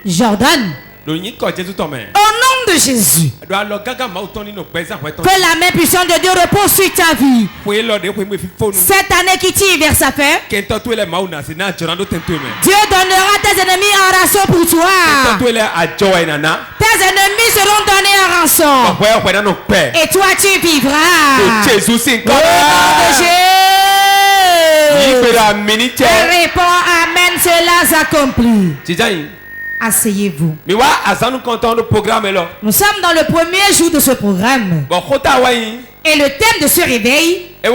Jordan. Au nom de Jésus, que la main puissante de Dieu repose sur ta vie. Cette année qui tire vers sa fin, Dieu donnera tes ennemis en rançon pour toi. Tes ennemis seront donnés en rançon. Et toi tu vivras. Au nom de Jésus. Réponds Amen, cela s'accomplit. Asseyez-vous. Nous sommes dans le premier jour de ce programme. Et le thème de ce réveil, c'est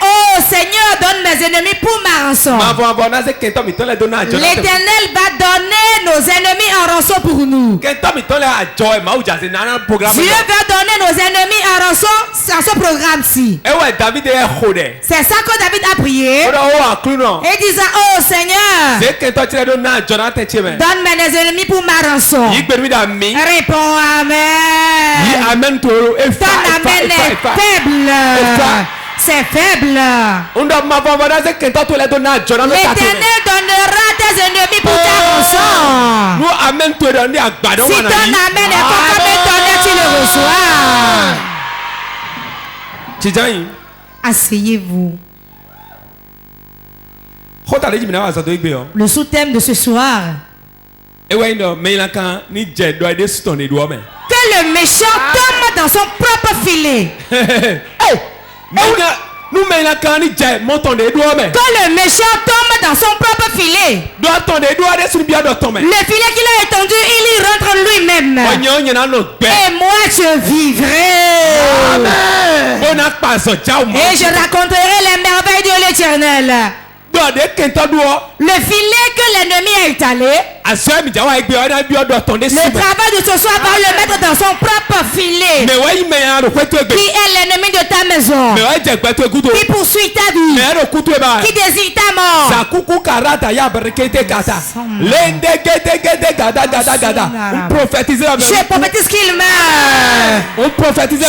oh Seigneur, donne mes ennemis pour ma rançon. L'Éternel va donner nos ennemis en rançon pour nous. Dieu va donner nos ennemis en rançon dans ce programme-ci. C'est ça que David a prié. Et disant, oh Seigneur, donne mes ennemis pour ma rançon. Réponds Amen. Amen. Ton amen est faible. C'est faible. L'Éternel donnera tes ennemis pour ta rançon. Si ton amen est confirmé, tu le reçois. Asseyez-vous. Le sous-thème de ce soir, que le méchant tombe dans son propre filet. Que le méchant tombe dans son propre filet. Le filet qu'il a étendu, il y rentre lui-même. Et moi je vivrai. Amen. Et je raconterai les merveilles de l'Éternel. Le filet que l'ennemi a étalé, le travail de ce soir va le mettre dans son propre filet. Qui est l'ennemi de ta maison, qui poursuit ta vie, qui désire ta mort. Je prophétise qu'il meurt.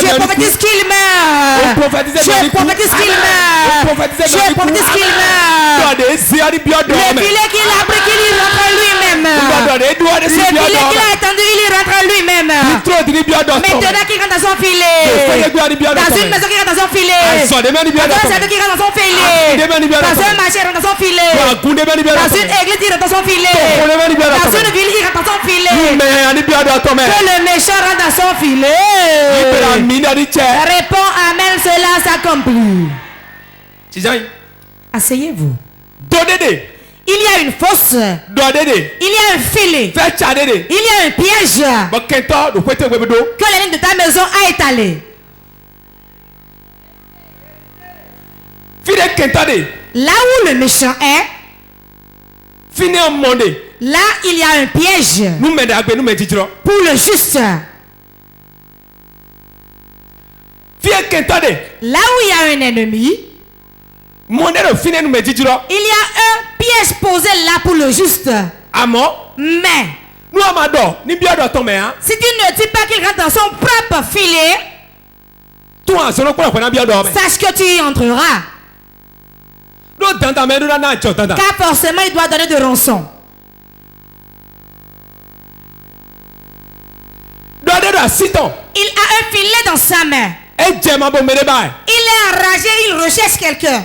Je prophétise qu'il meurt. Je prophétise qu'il meurt. Je prophétise qu'il meurt. Le filet qu'il a pris, qu'il y rentre lui-même. Le filet qu'il a étendu, il y rentre lui-même. Maintenant qu'il rentre dans son filet. Dans une maison qui rentre dans son filet. Dans un château qui rentre dans son filet. Dans un marché qui rentre dans son filet. Dans une église qui rentre dans son filet. Dans une ville qui rentre dans son filet. Que le méchant rentre dans son filet. Réponds Amen, cela s'accomplit. Asseyez-vous. Il y a une fosse. Il y a un filet. Il y a un piège que l'ennemi de ta maison a étalé. Là où le méchant est, là il y a un piège pour le juste. Là où il y a un ennemi, il y a un piège posé là pour le juste. Mais si tu ne dis pas qu'il rentre dans son propre filet, sache que tu y entreras. Car forcément il doit donner de rançon. Il a un filet dans sa main. Il est enragé, il recherche quelqu'un.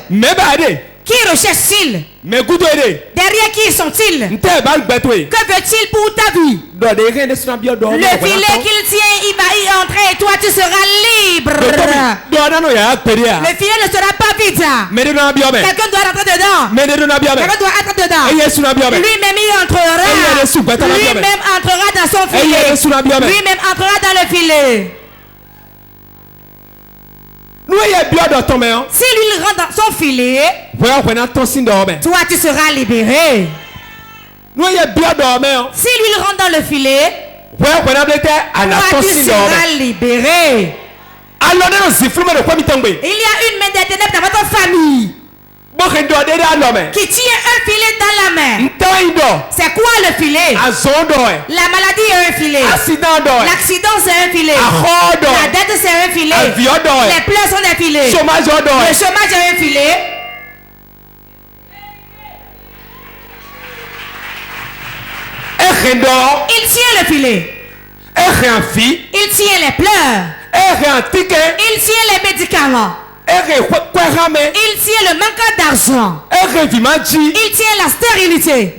Qui recherche-t-il? Derrière qui sont-ils? Que veut-il pour ta vie? Le filet qu'il tient, il va y entrer et toi tu seras libre. Le filet ne sera pas vide. Quelqu'un doit rentrer dedans. Quelqu'un doit être dedans. Lui-même il entrera. Lui-même entrera dans son filet. Lui-même entrera dans le filet. Si lui rentre dans son filet, toi tu seras libéré. Si lui rentre dans le filet, toi tu seras libéré. Il y a une main des ténèbres dans votre famille qui tient un filet dans la main. C'est quoi le filet? La maladie est un filet. L'accident c'est un filet. La dette c'est un filet. Les pleurs sont des filets. Le chômage est un filet. Il tient le filet. Il tient les pleurs. Il tient les médicaments. Il tient le manque d'argent. Il tient la stérilité. Et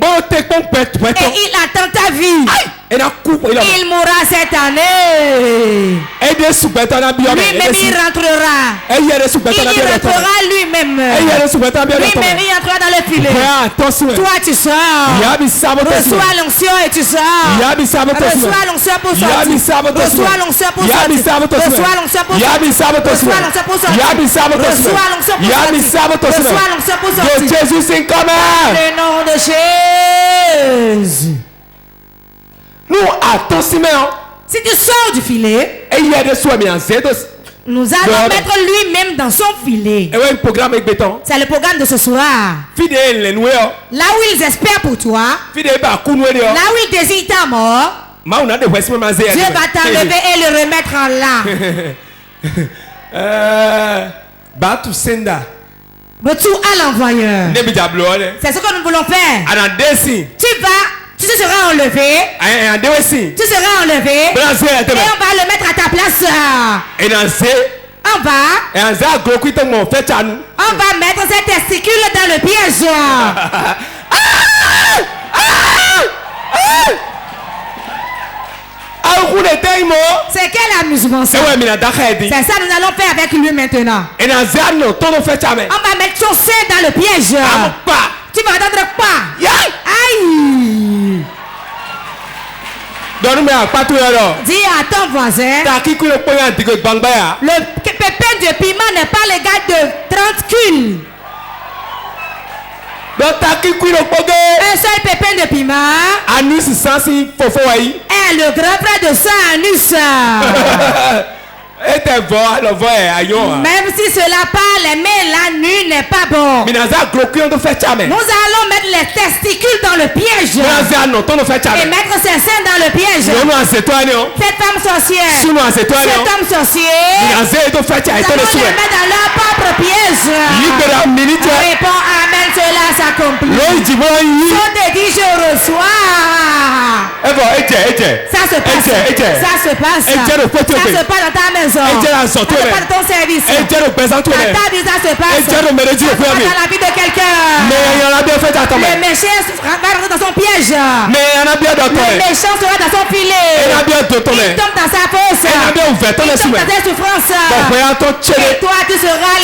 il attend ta vie. Il mourra cette année. Lui-même il rentrera. Il rentrera lui-même. Lui-même il entrera dans le filet. Toi tu sors. Reçois l'onction et tu sors. Reçois l'onction pour sortir. Reçois l'onction pour sortir. Reçois l'onction pour sortir. Reçois l'onction pour sortir. Reçois l'onction pour sortir. Reçois l'onction pour sortir. Le nom de Jésus. Si tu sors du filet, nous allons mettre lui-même dans son filet. C'est le programme de ce soir. Là où ils espèrent pour toi, là où ils désirent ta mort, Dieu va t'enlever et le remettre en là. Retour à l'envoyeur. C'est ce que nous voulons faire. Tu seras enlevé. Tu seras enlevé. Et on va le mettre à ta place. On va mettre ces testicules dans le piège. C'est quel amusement ça? C'est ça nous allons faire avec lui maintenant. On va mettre son sein dans le piège. Tu vas entendre quoi? Aïe! Dis à ton voisin, le pépin de piment n'est pas l'égal de 30 culs. Un seul pépin de piment est le grand frère de ça, Anus. Même si cela parle, mais la nuit n'est pas bon. Nous allons mettre les testicules dans le piège. Et mettre ses seins dans le piège. Cette femme sorcière, cet homme sorcier, nous allons les mettre dans leur propre piège. Réponds amen, cela s'accomplit. Quand te dit je reçois. Ça se passe. Ça se passe. Ça se passe dans ta maison. Ça se passe dans ton service. Dans ta vie, ça se passe. Dans la vie de quelqu'un. Le méchant va rentrer dans son piège. Le méchant sera dans son filet. Il tombe dans sa fosse. Il tombe dans ses souffrances. Et toi, tu seras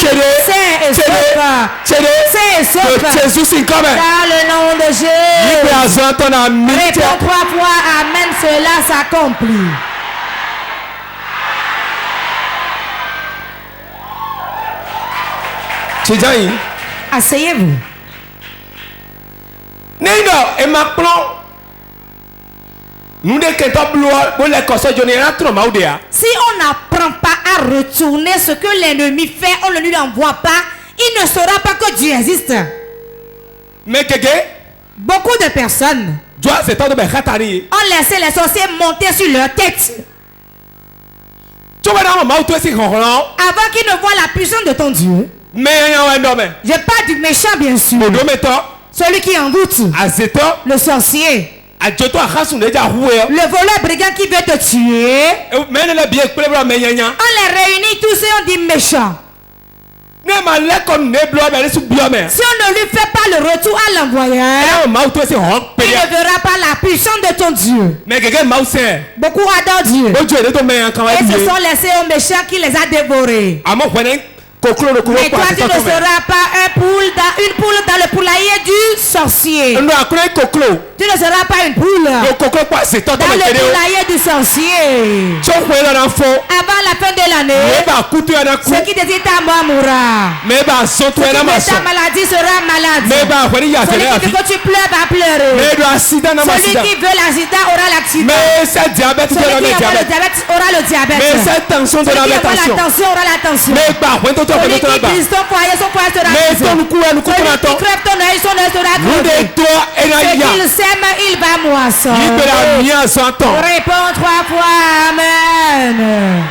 sain et sauf. Sain et sauf. Dans le nom de Jésus. Réponds 3 fois. Amen. Cela s'accomplit. Asseyez-vous. Si on n'apprend pas à retourner ce que l'ennemi fait, on ne lui envoie pas, il ne saura pas que Dieu existe. Beaucoup de personnes ont laissé les sorciers monter sur leur tête avant qu'ils ne voient la puissance de ton Dieu. Je parle du méchant, bien sûr. Celui qui envoûte, le sorcier, le voleur brigand qui veut te tuer. On les réunit tous et on dit méchant. Si on ne lui fait pas le retour à l'envoyeur, il ne verra pas la puissance de ton Dieu. Beaucoup adorent Dieu. Et se sont laissés aux méchants qui les a dévorés. Mais toi, tu ne seras pas une poule dans le poulailler du sorcier. Tu ne seras pas une poule dans le poulailler du sorcier. Avant la fin de l'année, ceux qui désirent ta mort mourra. Ceux qui veulent ta maladie sera malade. Celui qui veut que tu pleures va pleurer. Celui qui veut l'accident aura l'accident. Celui qui veut le diabète aura le diabète. Celui qui veut la tension aura la tension. Celui qui brise ton foyer sera brisé. Celui qui crève ton œil, son œil sera crevé. Ce qu'il sème, il va moissonner. Réponds 3 fois, amen.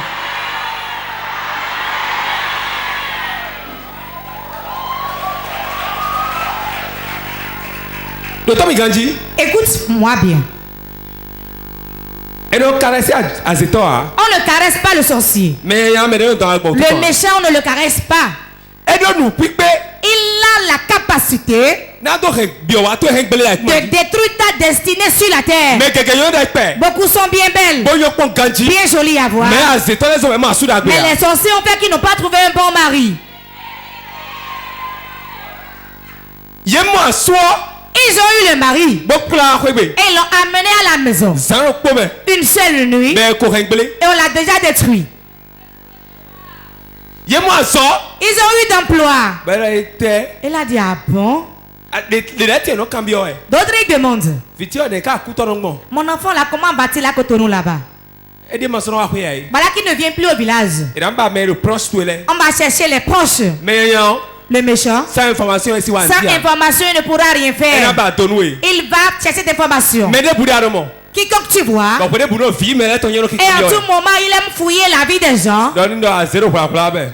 Écoute-moi bien. On ne caresse pas le sorcier. Le méchant, on ne le caresse pas. Il a la capacité de détruire ta destinée sur la terre. Beaucoup sont bien belles, bien jolies à voir. Mais les sorciers ont fait qu'ils n'ont pas trouvé un bon mari. Ils ont eu le mari et l'ont amené à la maison. Une seule nuit et on l'a déjà détruit. Ils ont eu d'emploi. Il a dit ah bon? D'autres ils demandent mon enfant là, comment va-t-il à Cotonou là-bas? Voilà qui ne vient plus au village. On va chercher les proches. Le méchant, sans information, il ne pourra rien faire. Il va chercher cette information. Quiconque tu vois, et à tout moment il aime fouiller la vie des gens,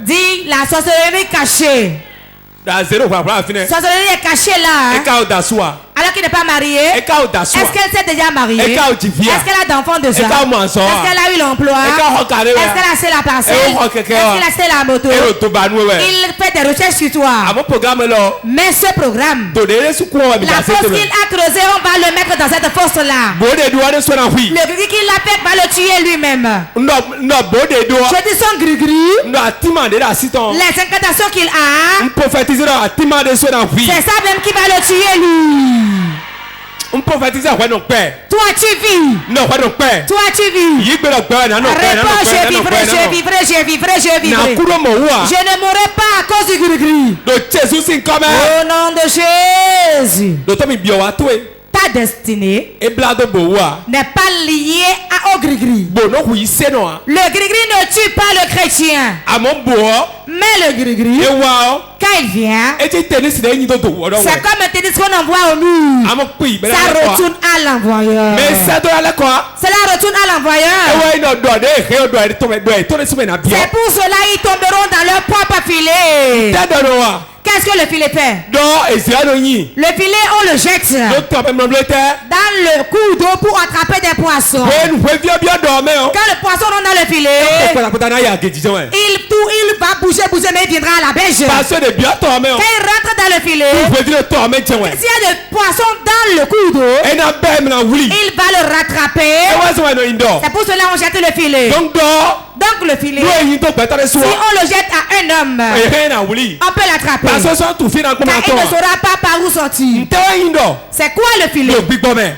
dit la sorcellerie cachée. Sorcellerie est cachée là. Alors qu'il n'est pas marié. Est-ce qu'elle s'est déjà mariée? Est-ce qu'elle a d'enfants déjà? Est-ce qu'elle a eu l'emploi? Est-ce qu'elle a acheté la parcelle? Est-ce qu'elle a acheté la moto? Il fait des recherches sur toi. Mais ce programme, la fosse qu'il a creusée, on va le mettre dans cette fosse-là. Le gris qu'il a fait va le tuer lui-même. Je dis son gris-gris. Les incantations qu'il a, c'est ça même qui va le tuer lui. Toi tu vis. Toi tu vis. Réponds, je vivrai. Je ne mourrai pas à cause du gris-gris. Au nom de Jésus. Ta destinée n'est pas liée au gris-gris. Le gris-gris ne tue pas le chrétien. Mais le gris-gris, quand il vient, c'est comme un tennis qu'on envoie au mur. Ça retourne à l'envoyeur. Cela retourne à l'envoyeur. C'est pour cela qu'ils tomberont dans leur propre filet. Qu'est-ce que le filet fait? Le filet, on le jette dans le cours d'eau pour attraper des poissons. Quand le poisson rentre dans le filet, il va bouger, mais il viendra à la berge. Quand il rentre dans le filet, s'il y a des poissons dans le cours d'eau, il va le rattraper. C'est pour cela qu'on jette le filet. Donc le filet, si on le jette à un homme, on peut l'attraper. Car il ne saura pas par où sortir. C'est quoi le filet?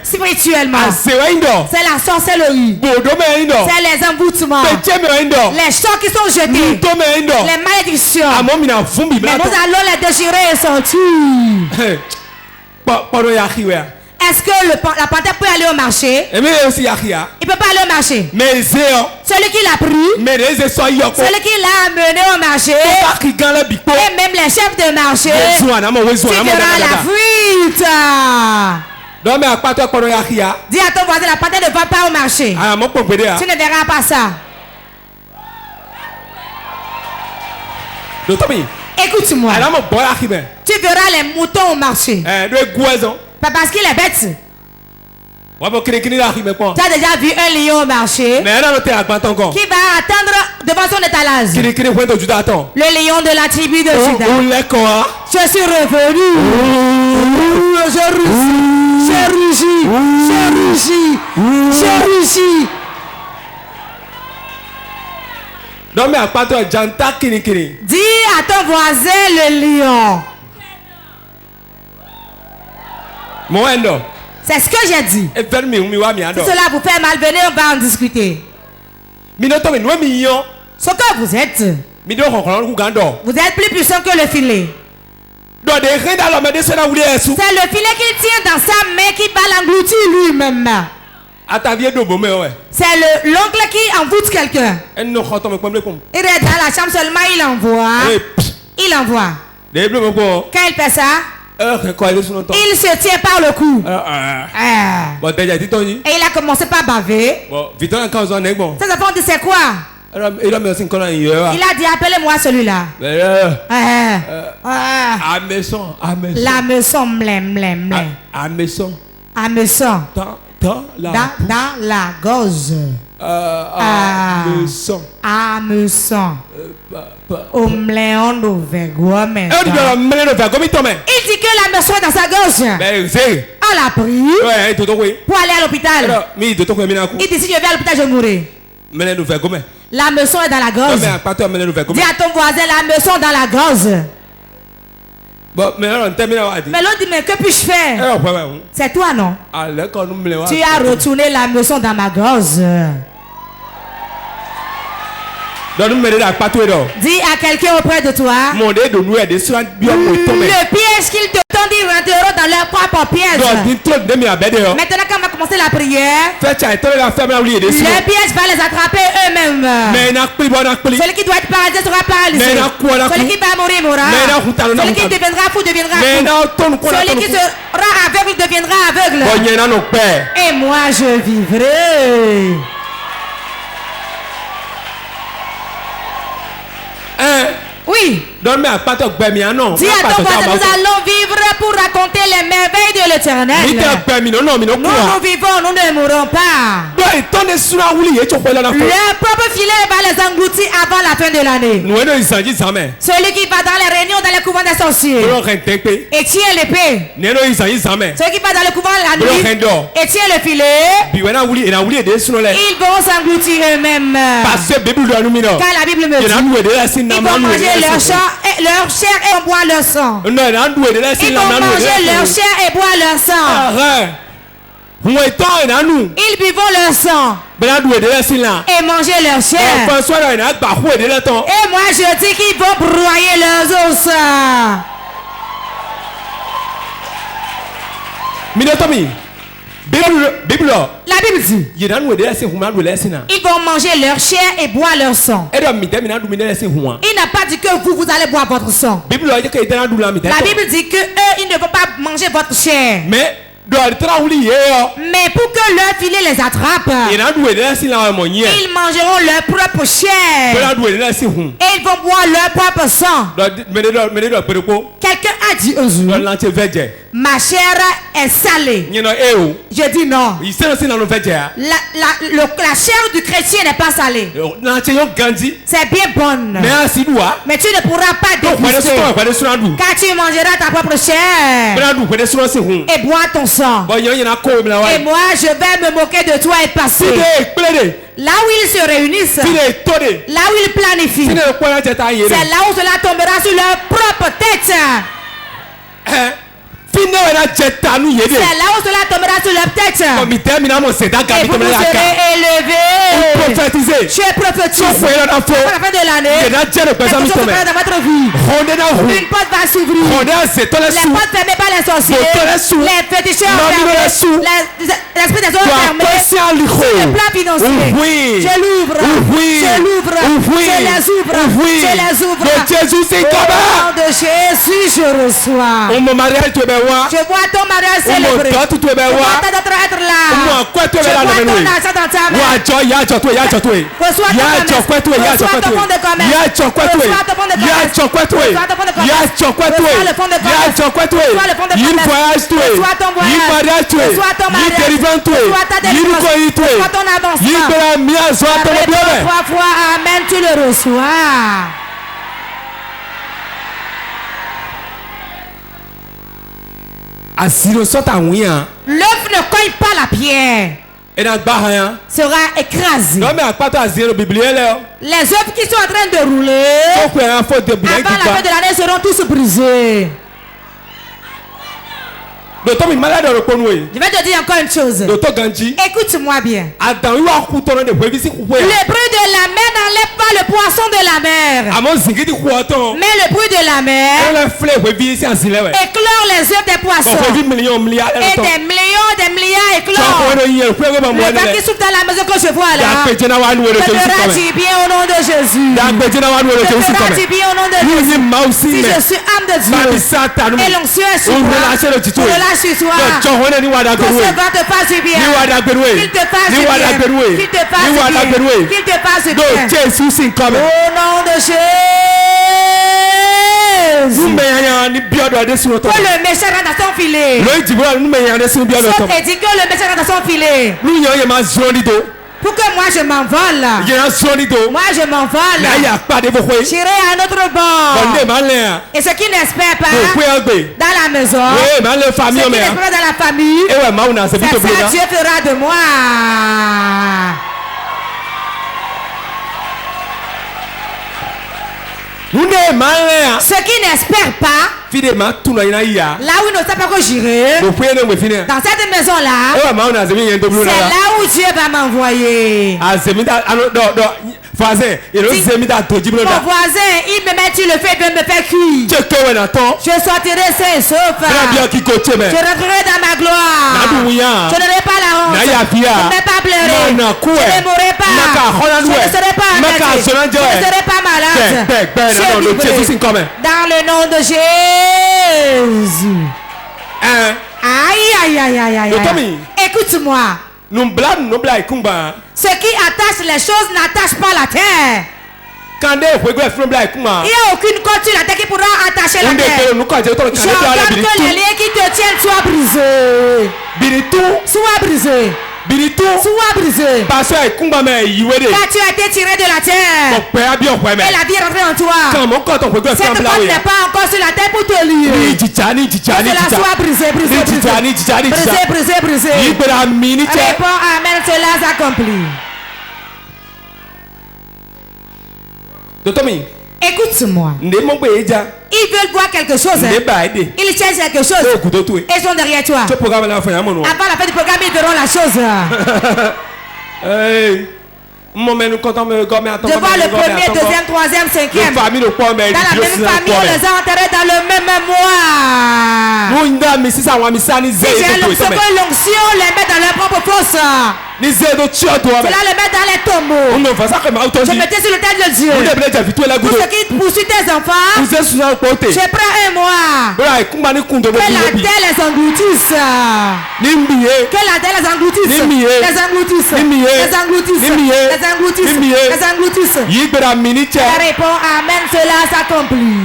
Spirituellement, c'est la sorcellerie. C'est les envoûtements, les chocs qui sont jetés, les malédictions. Mais nous allons les déchirer et sortir. Est-ce que la panthère peut aller au marché? Il ne peut pas aller au marché. Celui qui l'a pris, celui qui l'a amené au marché, et même les chefs de marché, tu verras la fuite. Dis à ton voisin, la panthère ne va pas au marché. Tu ne verras pas ça. Écoute-moi. Tu verras les moutons au marché. Pas parce qu'il est bête. Tu as déjà vu un lion au marché qui va attendre devant son étalage. Le lion de la tribu de Juda. Je suis revenu. J'ai réussi. Dis à ton voisin le lion. C'est ce que j'ai dit. Si cela vous fait mal, venez, on va en discuter. Ce que vous êtes plus puissant que le filet. C'est le filet qu'il tient dans sa main qui va l'engloutir lui-même. C'est l'oncle qui envoûte quelqu'un. Il est dans la chambre seulement, il envoie. Quand il fait ça, il se tient par le cou. Et il a commencé par baver. Ses enfants disent c'est quoi? Il a dit appelez-moi celui-là. La maison. Dans la gorge. Hameçon. Omléon vergogne. Il dit que la hameçon est dans sa gorge. On l'a pris pour aller à l'hôpital. Il dit si je vais à l'hôpital, je mourrai. La hameçon est dans la gorge. Dis à ton voisin, la hameçon dans la gorge. Mais l'autre dit, mais que puis-je faire? C'est toi, non? Tu as retourné la hameçon dans ma gorge. Dis à quelqu'un auprès de toi. Le piège qu'ils te tendent, ils rentreront dans leur propre piège. Maintenant, quand on va commencer la prière, le piège va les attraper eux-mêmes. Celui qui doit être paralysé sera paralysé. Celui qui va mourir mourra. Celui qui deviendra fou deviendra fou. Celui qui sera aveugle deviendra aveugle. Et moi je vivrai. Oui. Dis à ton voisin, nous allons vivre pour raconter les merveilles de l'Éternel. Nous vivons, nous ne mourrons pas. Leur propre filet va les engloutir avant la fin de l'année. Celui qui va dans les réunions, dans les couvents des sorciers, et tient l'épée. Celui qui va dans le couvent la nuit, et tient le filet, ils vont s'engloutir eux-mêmes. Car la Bible me dit, ils vont manger leur chair et boire leur sang. Ils vont manger leur chair et boire leur sang. Ils buvent leur sang et manger leur chair. Et moi je dis qu'ils vont broyer leurs os. La Bible dit, ils vont manger leur chair et boire leur sang. Il n'a pas dit que vous allez boire votre sang. La Bible dit que eux, ils ne vont pas manger votre chair. Mais pour que leur filet les attrape, ils mangeront leur propre chair. Et ils vont boire leur propre sang. Quelqu'un a dit un jour, ma chair est salée. Je dis non. La chair du chrétien n'est pas salée. C'est bien bonne. Mais tu ne pourras pas déguster. Car tu mangeras ta propre chair et boire ton sang. Et moi je vais me moquer de toi et passer. Là où ils se réunissent, là où ils planifient, c'est là où cela tombera sur leur propre tête. C'est là où cela tombera sur leur tête. Et vous serez élevés. Je prophétise. À la fin de l'année, quelque chose se fera dans votre vie. Une porte va s'ouvrir. Les portes fermées par les sorciers, les féticheurs fermés, l'esprit des hommes fermés. Sur le plan financier, je l'ouvre. Je l'ouvre. Je les ouvre. Je les ouvre. Au nom de Jésus, je reçois. Je vois ton mariage célébré. Je vois ta d'autres être là. Je vois ton argent dans ta main. Reçois ton fonds de commerce. Reçois ton fonds de commerce. Reçois ton fonds de commerce. Reçois le fonds de commerce. Reçois le fonds de commerce. Reçois ton voyage. Reçois ton mariage. Reçois ta délivrance. Reçois ton avancement. Répète 3 fois amen, tu le reçois. L'œuf ne cogne pas la pierre. Sera écrasé. Les œufs qui sont en train de rouler avant la fin de l'année seront tous brisés. Je vais te dire encore une chose. Écoute-moi bien. Le bruit de la mer n'enlève pas le poisson de la mer. Mais le bruit de la mer éclore les œufs des poissons. Et des milliards éclore. Le vent qui souffle dans la maison que je vois là te fera du bien au nom de Jésus. Te fera du bien au nom de Jésus. Si je suis âme de Dieu et l'onction est sur toi, sur toi. Que ce vent te fasse du bien. Qu'il te fasse du bien. Qu'il te fasse du bien. Qu'il te fasse du bien. Au nom de Que le méchant rentre dans son filet. Saute et dit que le méchant rentre dans son filet. Pour que moi je m'envole. Moi je m'envole. J'irai à un autre bord. Et ceux qui n'espèrent pas dans la maison, ceux qui n'espèrent pas dans la famille, c'est ça Dieu fera de moi. Ceux qui n'espèrent pas, là où ils ne savent pas que j'irai, dans cette maison-là, c'est là où Dieu va m'envoyer. Mon voisin, il me met sur le feu, il veut me faire cuire. Je sortirai sain et sauf. Je rentrerai dans ma gloire. Je n'aurai pas la honte. Je ne vais pas pleurer. Je ne mourrai pas. Je ne serai pas endetté. Je ne serai pas malade. Dans le nom de Jésus. Aïe, aïe, aïe, aïe, aïe. Écoute-moi. Ce qui attache les choses n'attache pas la terre. Il n'y a aucune corde sur la terre qui pourra attacher la terre. J'entends que les liens qui te tiennent soient brisés. Soient brisés. Sois brisé. Car tu as été tiré de la terre. Et la vie est rentrée en toi. Cette corde n'est pas encore sur la terre pour te lier. Que cela soit brisé. Réponds amen, cela s'accomplit. Écoute-moi. Ils veulent voir quelque chose. Ils cherchent quelque chose. Ils sont derrière toi. Avant la fin du programme, ils verront la chose. Je vois le premier, deuxième, troisième, cinquième. Dans la même famille, on les a enterrés dans le même mois. Si j'ai l'onction, les met dans leur propre fosse. Cela les met dans les tombeaux. Je mettais sur le tête de Dieu. Pour ceux qui poursuivent tes enfants, je prends un mois. Que la terre les engloutisse. Que la terre les engloutisse. Les engloutisse. Elle répond amen, cela s'accomplit.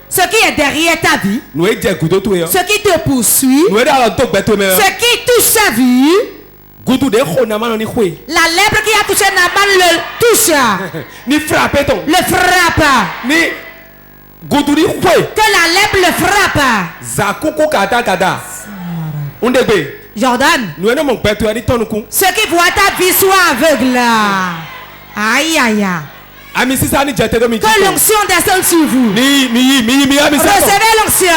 Ce qui est derrière ta vie, ce qui te poursuit, ce qui touche sa vie, la lèpre qui a touché Naaman le touche, le frappe. Que la lèpre le frappe. Jordan, ceux qui voient ta vie soient aveugles. Aïe aïe aïe. Que l'onction descende sur vous. Recevez l'onction.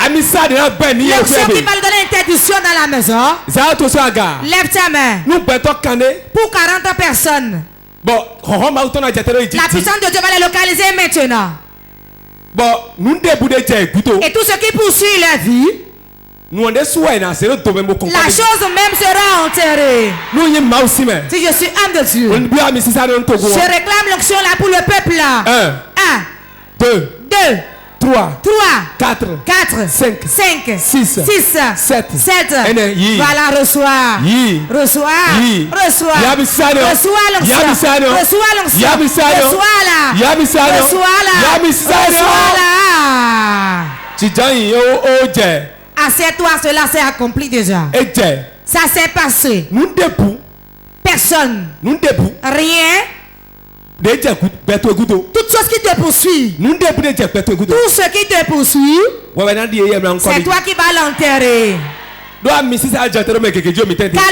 L'onction qui va lui donner interdiction dans la maison. Lève ta main. Pour 40 personnes. La puissance de Dieu va les localiser maintenant. Et tous ceux qui poursuivent leur vie, la chose même sera enterrée. Si je suis âme de Dieu, je réclame l'onction là pour le peuple là. 1, 2, 3, 4, 5, 6, 7. Voilà, reçois l'onction. Assieds-toi, cela s'est accompli déjà. Ça s'est passé. Personne. Rien. Toute chose qui te poursuit. Tout ce qui te poursuit, c'est toi qui vas l'enterrer. Car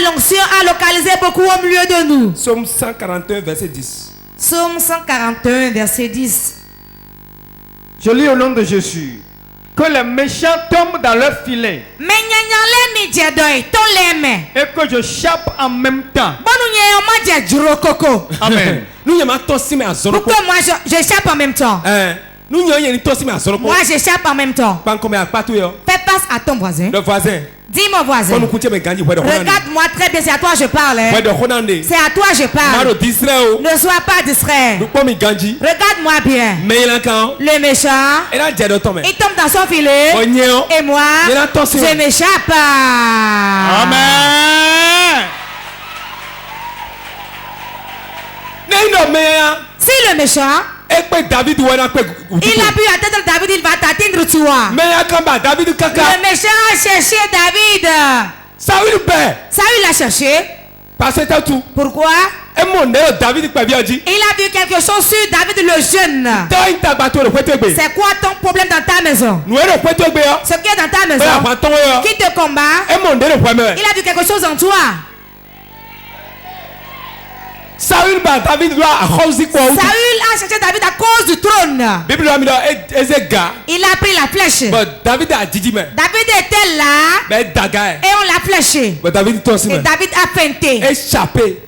l'onction a localisé beaucoup au milieu de nous. Psaume 141, verset 10. Psaume 141, verset 10. Je lis au nom de Jésus. Que les méchants tombent dans leur filet. Et que je chape en même temps. Amen. Pourquoi moi j'échappe en même temps? Moi j'échappe en même temps. Fais face à ton voisin. Dis mon voisin. Regarde-moi très bien, c'est à toi je parle. C'est à toi je parle. Ne sois pas distrait. Regarde-moi bien. Le méchant, il tombe dans son filet. Et moi, je m'échappe. Amen. Si le méchant Il a pu atteindre David, il va t'atteindre toi. Le méchant a cherché David. Saül l'a cherché. Pourquoi? Il a vu quelque chose sur David le jeune. C'est quoi ton problème dans ta maison? Ce qui est dans ta maison, qui te combat, il a vu quelque chose en toi. Saül a cherché David à cause du trône. Il a pris la flèche. David était là et on l'a fléché. Et David a feinté.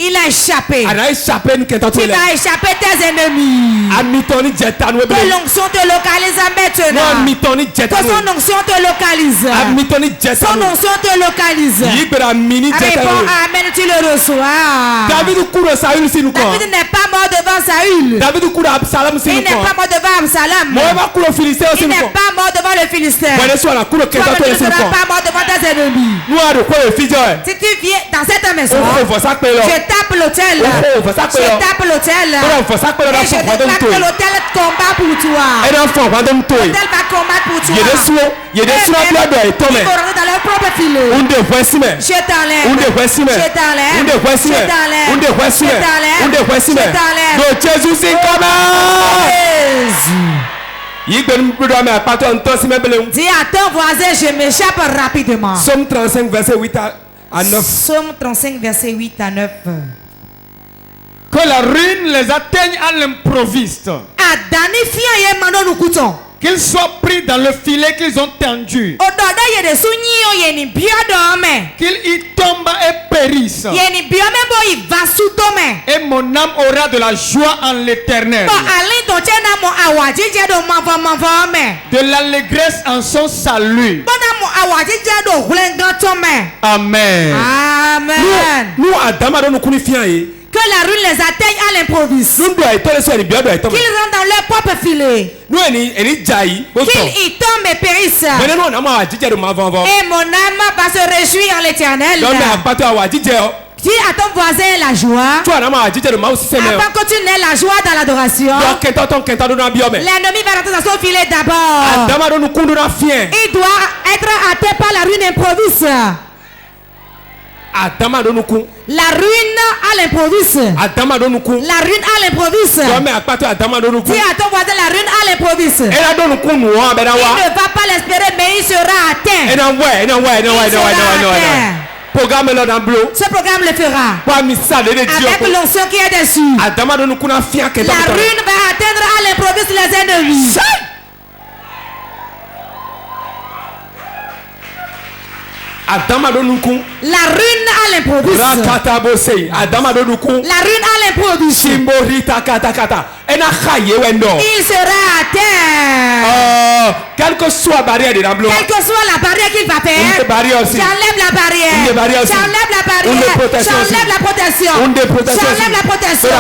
Il a échappé. Tu as échappé tes ennemis. Que l'onction te localise maintenant. Que son onction te localise. Son onction te localise. Réponds amen, tu le reçois. David n'est pas mort devant Saül. Il n'est pas mort devant Absalom. Il n'est pas mort devant le Philistin. Toi, tu ne seras pas mort devant tes ennemis. Si tu viens dans cette maison, je tape l'autel. Je tape l'autel. Et je déclare que l'autel combat pour toi. L'autel va combattre pour toi. Ils vont rentrer dans leur propre filet. Je t'enlève. Je t'enlève. Je t'enlève. Dis à ton voisin, je m'échappe rapidement. Somme 35 verset 8 à 9. Somme 35 verset 8 à 9. Que la ruine les atteigne à l'improviste. Qu'ils soient pris dans le filet qu'ils ont tendu. Qu'ils y tombent et périssent. Et mon âme aura de la joie en l'Éternel. De l'allégresse en son salut. Amen. Amen. Que la ruine les atteigne à l'improviste. Qu'ils rentrent dans leur propre filet. Qu'ils y tombent et périssent. Et mon âme va se réjouir en l'Éternel. Dis à ton voisin la joie. Avant que tu n'aies la joie dans l'adoration, l'ennemi va rentrer dans son filet d'abord. Il doit être atteint par la ruine improviste. La ruine à l'improviste. La ruine à l'improviste. Dis à ton voisin la ruine à l'improviste. Il ne va pas l'espérer, mais il sera atteint. Ce programme le fera. Avec l'onction qui est dessus. La ruine va atteindre à l'improviste les ennemis. La ruine à l'improviste. La ruine à l'improviste. Il sera atteint. Quelle que soit la barrière de l'emblo. Quelle que soit la barrière qu'il va faire. J'enlève la barrière. J'enlève la barrière. J'enlève la protection. J'enlève la protection.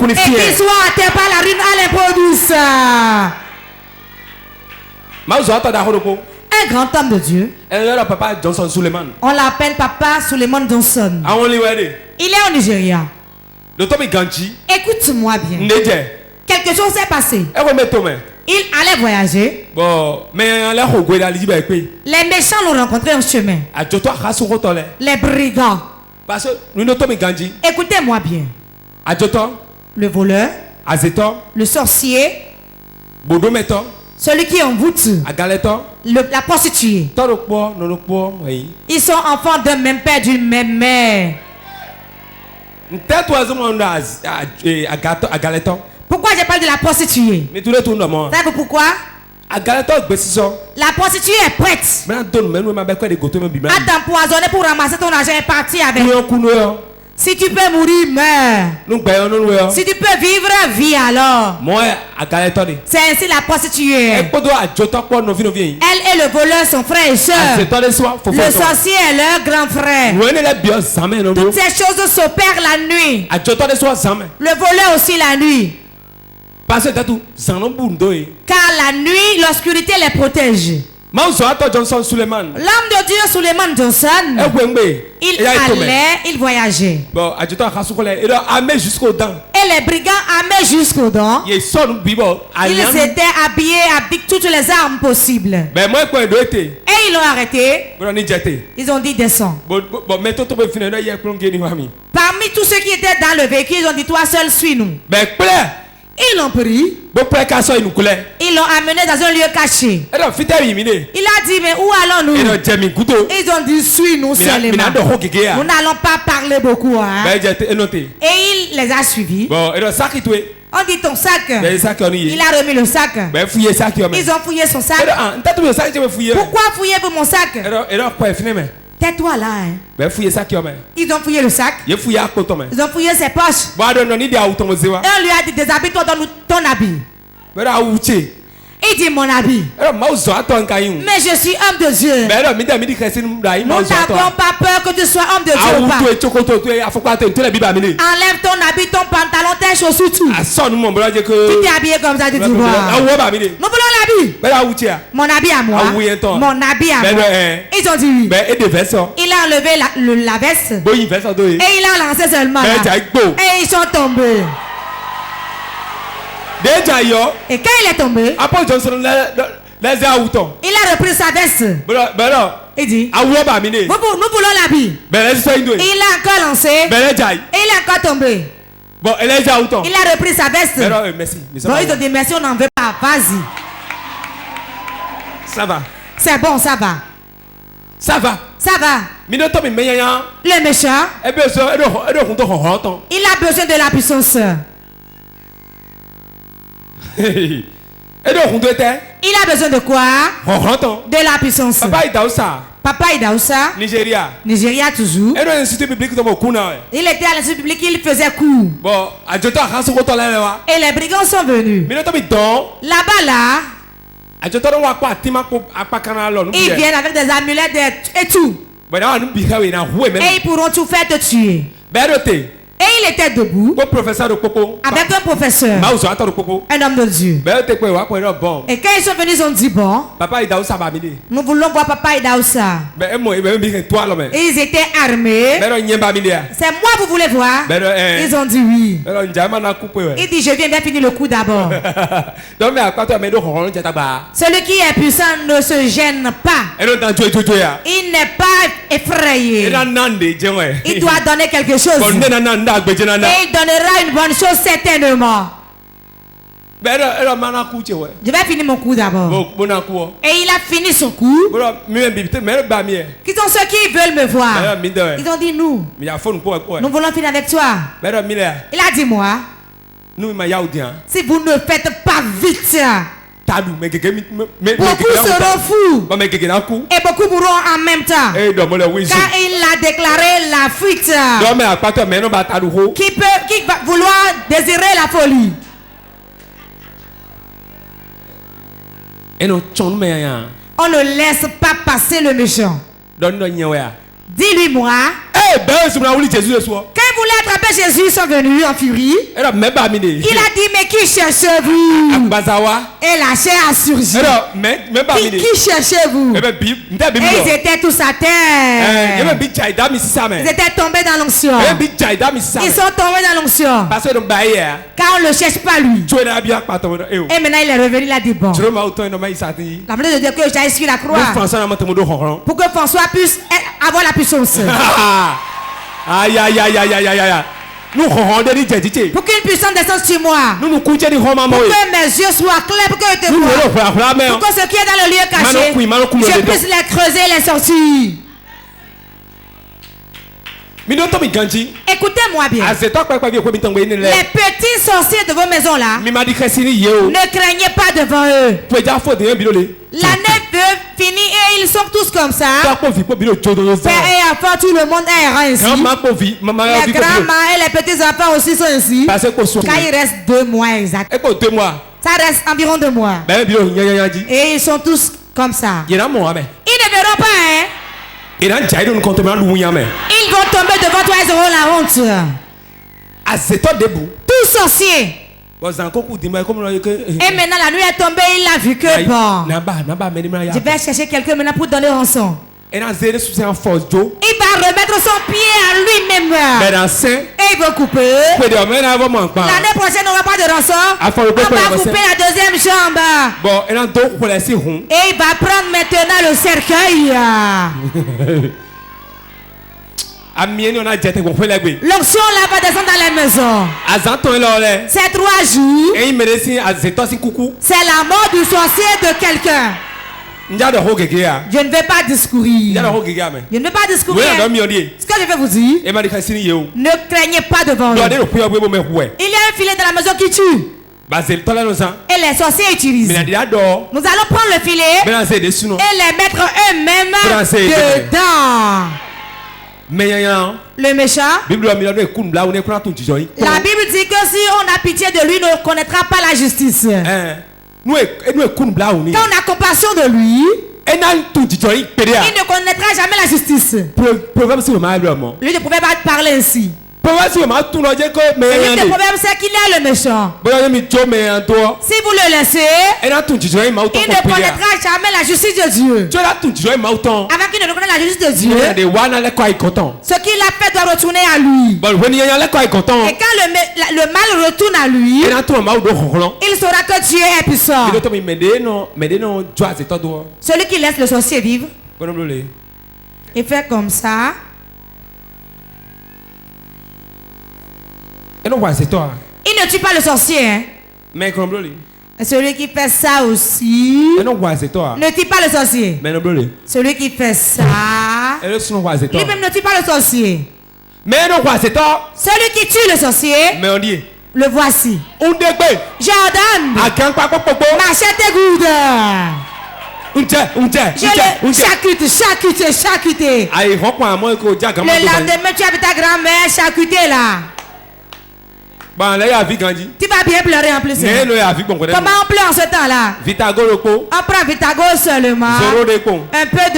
Et qu'il soit atteint par la ruine à l'improviste. Un grand homme de Dieu. On l'appelle Papa Suleiman Johnson. Il est au Nigeria. Écoute-moi bien. Quelque chose s'est passé. Il allait voyager. Les méchants l'ont rencontré en chemin. Les brigands. Écoutez-moi bien. Le voleur. Le sorcier. Celui qui envoûte. La prostituée. Ils sont enfants d'un même père, d'une même mère. Pourquoi je parle de la prostituée? Savez-vous pourquoi? La prostituée est prête à t'empoisonner pour ramasser ton argent et partir avec. Si tu peux mourir, meurs. Si tu peux vivre, vis alors. C'est ainsi la prostituée. Elle et le voleur sont frères et sœurs. Le sorcier est leur grand frère. Toutes ces choses s'opèrent la nuit. Le voleur aussi la nuit. Car la nuit, l'obscurité les protège. L'homme de Dieu Suleiman Johnson, il allait, il voyageait. Bon, il jusqu'aux dents. Et les brigands armés jusqu'aux dents, ils étaient habillés avec toutes les armes possibles. Et ils l'ont arrêté. Ils ont dit descends. Parmi tous ceux qui étaient dans le véhicule, ils ont dit toi seul suis-nous. Ils l'ont pris. Ils l'ont amené dans un lieu caché. Il a dit mais où allons-nous? Ils ont dit suis-nous seulement. Nous n'allons pas parler beaucoup. Hein? Et il les a suivis. On dit ton sac. Il a remis le sac. Ils ont fouillé son sac. Pourquoi fouillez-vous mon sac? Tais-toi là. Hein. Ils ont fouillé le sac. Ils ont fouillé ses poches. Et on lui a dit déshabille-toi, donne-nous ton habit. Il dit mon habit. Mais je suis homme de Dieu. Nous n'avons pas peur que tu sois homme de Dieu ou pas. Enlève ton habit, ton pantalon, tes chaussures, tout. Tu t'es habillé comme ça, tu dis voilà. Nous voulons l'habit. Mon habit à moi. Mon habit à moi. Ils ont dit oui. Il a enlevé la veste. Et il a lancé seulement là. Et ils sont tombés. Et quand il est tombé, il a repris sa veste. Il dit nous voulons l'habit. Il a encore lancé. Et il est encore tombé. Il a repris sa veste. Bon, ils ont dit merci, on n'en veut pas. Vas-y. Ça va. C'est bon, ça va. Ça va. Ça va. Le méchant, il a besoin de la puissance. Il a besoin de quoi? De la puissance. Papa Idaoussa, Nigeria toujours. Il était à l'institut public, il faisait cours. Et les brigands sont venus. Là-bas là, ils viennent avec des amulettes et tout. Et ils pourront tout faire te tuer. Et il était debout avec un professeur, un homme de Dieu. Et quand ils sont venus, ils ont dit bon, nous voulons voir Papa Idaoussa. Et ils étaient armés. C'est moi vous voulez voir? Ils ont dit oui. Il dit je viens bien finir le coup d'abord. Celui qui est puissant ne se gêne pas. Il n'est pas effrayé. Il doit donner quelque chose. Et il donnera une bonne chose certainement. Je vais finir mon coup d'abord. Et il a fini son coup. Qui sont ceux qui veulent me voir? Ils ont dit nous voulons finir avec toi. Il a dit moi, si vous ne faites pas vite, beaucoup seront fous et beaucoup mourront en même temps. Car il a déclaré la fuite. Qui va vouloir désirer la folie? On ne laisse pas passer le méchant. Dis-lui moi. Quand ils voulaient attraper Jésus, ils sont venus en furie. Il a dit mais qui cherchez-vous? Et la chair a surgi. Qui cherchez-vous? Et ils étaient tous à terre. Ils étaient tombés dans l'onction. Ils sont tombés dans l'onction. Car on ne le cherche pas lui. Et maintenant il est revenu, il a dit bon, la volonté de Dieu que j'aille sur la croix pour que François puisse avoir la puissance. Aïe aïe aïe aïe aïe aïe. Pour qu'une puissance descende sur moi. Pour que mes yeux soient clairs, pour que je te vois. Pour que ce qui est dans le lieu caché, je puisse les creuser, les sortir. Écoutez-moi bien. Les petits sorciers de vos maisons là, ne craignez pas devant eux. L'année veut finir et ils sont tous comme ça. Père et enfant, tout le monde est ainsi. Les grands-mères et les petits enfants aussi sont ainsi. Car il reste 2 mois exact. Ça reste environ 2 mois. Et ils sont tous comme ça. Ils ne verront pas, hein. Ils vont tomber devant toi, ils auront la honte. Tout sorcier Et maintenant la nuit est tombée, il a vu que bon. Je vais chercher quelqu'un maintenant pour donner rançon. Il va remettre son pied à lui-même. Et il va couper. L'année prochaine, on n'aura pas de rançon. On va couper la deuxième jambe. Et il va prendre maintenant le cercueil. L'onction là va descendre dans la maison. C'est 3 jours. C'est la mort du sorcier de quelqu'un. Je ne vais pas discourir. Je ne vais pas discourir. Ce que je vais vous dire, ne craignez pas devant eux. Il y a un filet dans la maison qui tue. Et les sorciers utilisent. Nous allons prendre le filet et les mettre eux-mêmes dedans. Le méchant, la Bible dit que si on a pitié de lui, on ne connaîtra pas la justice. Quand on a compassion de lui, il ne connaîtra jamais la justice. Lui ne pouvait pas parler ainsi. Le problème c'est qu'il est le méchant. Si vous le laissez, il ne connaîtra jamais la justice de Dieu. Avant qu'il ne reconnaisse la justice de Dieu, ce qu'il a fait doit retourner à lui. Et quand le mal retourne à lui, il saura que Dieu est puissant. Celui qui laisse le sorcier vivre, il fait comme ça. Il ne tue pas le sorcier. Hein? Celui qui fait ça aussi ne tue pas le sorcier. Celui qui fait ça lui-même ne tue pas le sorcier. Celui qui tue le sorcier, le voici. J'ordonne, machette et goude. Je le charcuter. Le lendemain, tu as vu ta grand-mère charcuter là. Tu vas bien pleurer en plus. Comment on pleure en ce temps-là? On prend Vitago seulement. Un peu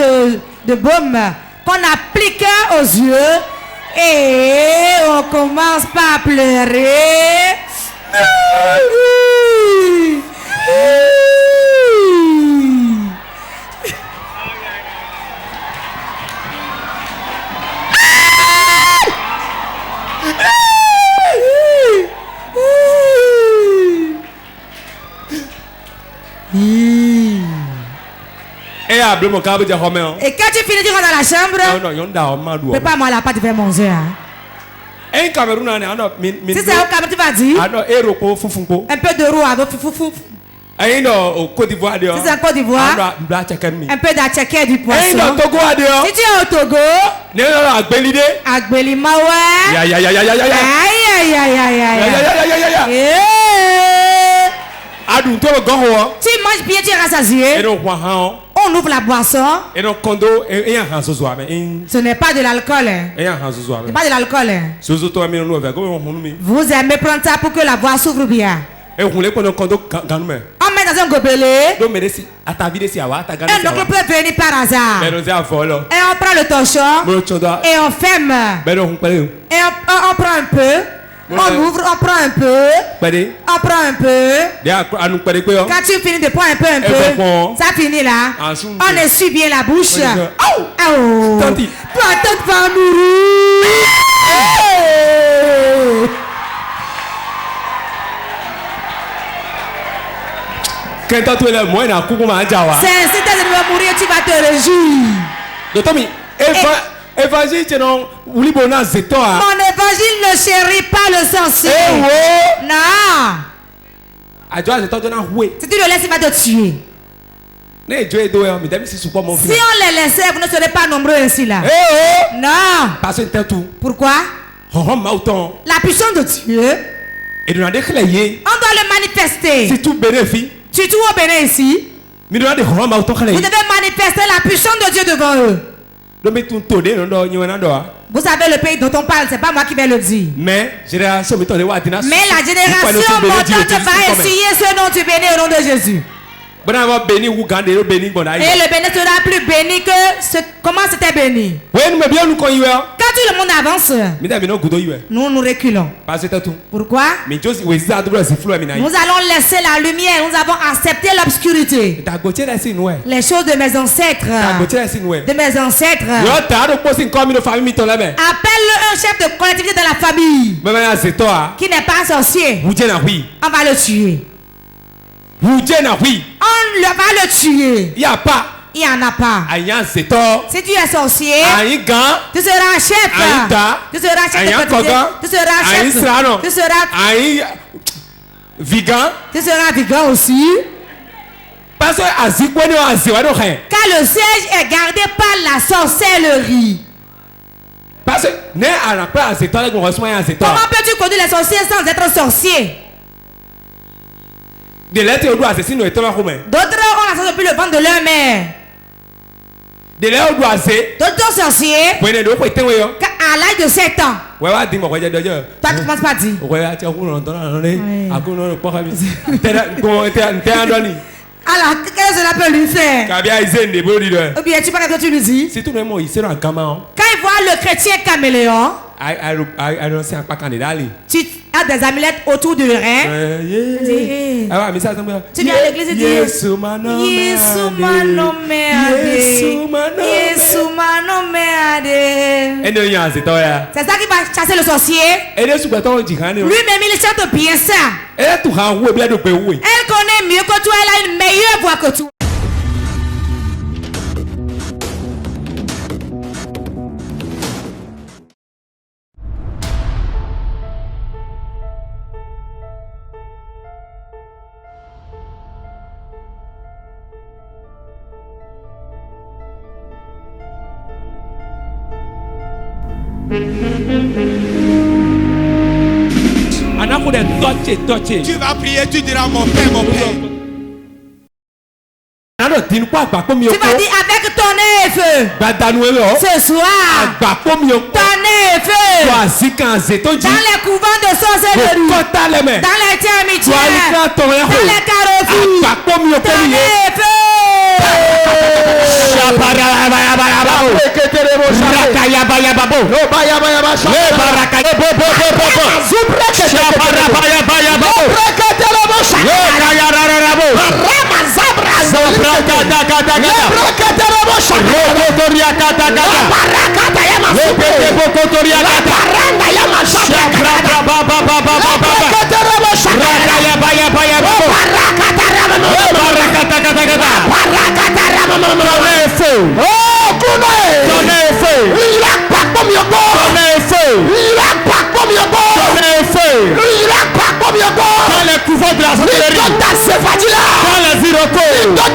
de baume qu'on applique aux yeux. Et on commence par pleurer. Et quand tu finis, tu rentres dans la chambre. Prépare-moi la pâte, tu fais manger. Hein. Si c'est au Cameroun, tu vas dire un peu de roux avec foufou. Si c'est en Côte d'Ivoire, un peu d'atchaké du poisson. Si tu es au Togo, Agbeli Mawa. Tu manges bien, tu es rassasié. On ouvre la boisson. Ce n'est pas de l'alcool. Ce n'est pas de l'alcool. Vous aimez prendre ça pour que la boisson s'ouvre bien. On met dans un gobelet. Un oncle peut venir par hasard. Et on prend le torchon. Et on ferme. Et on prend un peu. On ouvre, on prend un peu. On prend un peu. Quand tu finis de prendre un peu, ça finit là. On essuie bien la bouche. Oh! Toi, tu vas mourir. C'est ainsi que tu vas mourir, tu vas te réjouir. Mon évangile ne chérit pas le sorcier. Non. Si tu le laisses, il va te tuer. Si on les laissait, vous ne serez pas nombreux ainsi là. Non. Pourquoi? La puissance de Dieu, on doit le manifester. Surtout au Bénin ici. Vous devez manifester la puissance de Dieu devant eux. Vous savez le pays dont on parle, c'est pas moi qui vais le dire. Mais la génération montante va essuyer ce nom du Bénin au nom de Jésus. Et le béni sera plus béni que comment c'était béni. Quand tout le monde avance, nous reculons. Pourquoi? Nous allons laisser la lumière. Nous avons accepté l'obscurité. Les choses de mes ancêtres. Appelle un chef de collectivité dans la famille qui n'est pas sorcier. On va le tuer. On va le tuer. Il n'y en a pas. Si tu es sorcier, tu seras un chef. Tu seras chef de collectivité. Tu seras chef. Tu seras vigan aussi. Car le siège est gardé par la sorcellerie. Comment peux-tu conduire les sorciers sans être sorcier? D'autres ont la sorcière depuis le ventre de leur mère. D'autres sorciers à l'âge de 7 ans. Toi tu ne commences pas à dire. Alors, qu'est-ce que cela peut lui faire? Ou bien tu parles que tu lui dis. Quand il voit le chrétien caméléon, tu as des amulettes autour du rein. Tu viens à l'église et dis Yesu c'est ça qui va chasser le sorcier. Lui-même il chante bien ça. Elle connaît mieux que toi. Elle a une meilleure voix que toi. Tu vas prier, tu diras mon père, mon père. Tu vas dire avec ton feu. Ce soir, ton feu. Dans les couvents de sorcellerie. Dans les termitières. Dans les carrefours. Ton feu. Dans les couvents de la sorcellerie, dans les irocos, dans les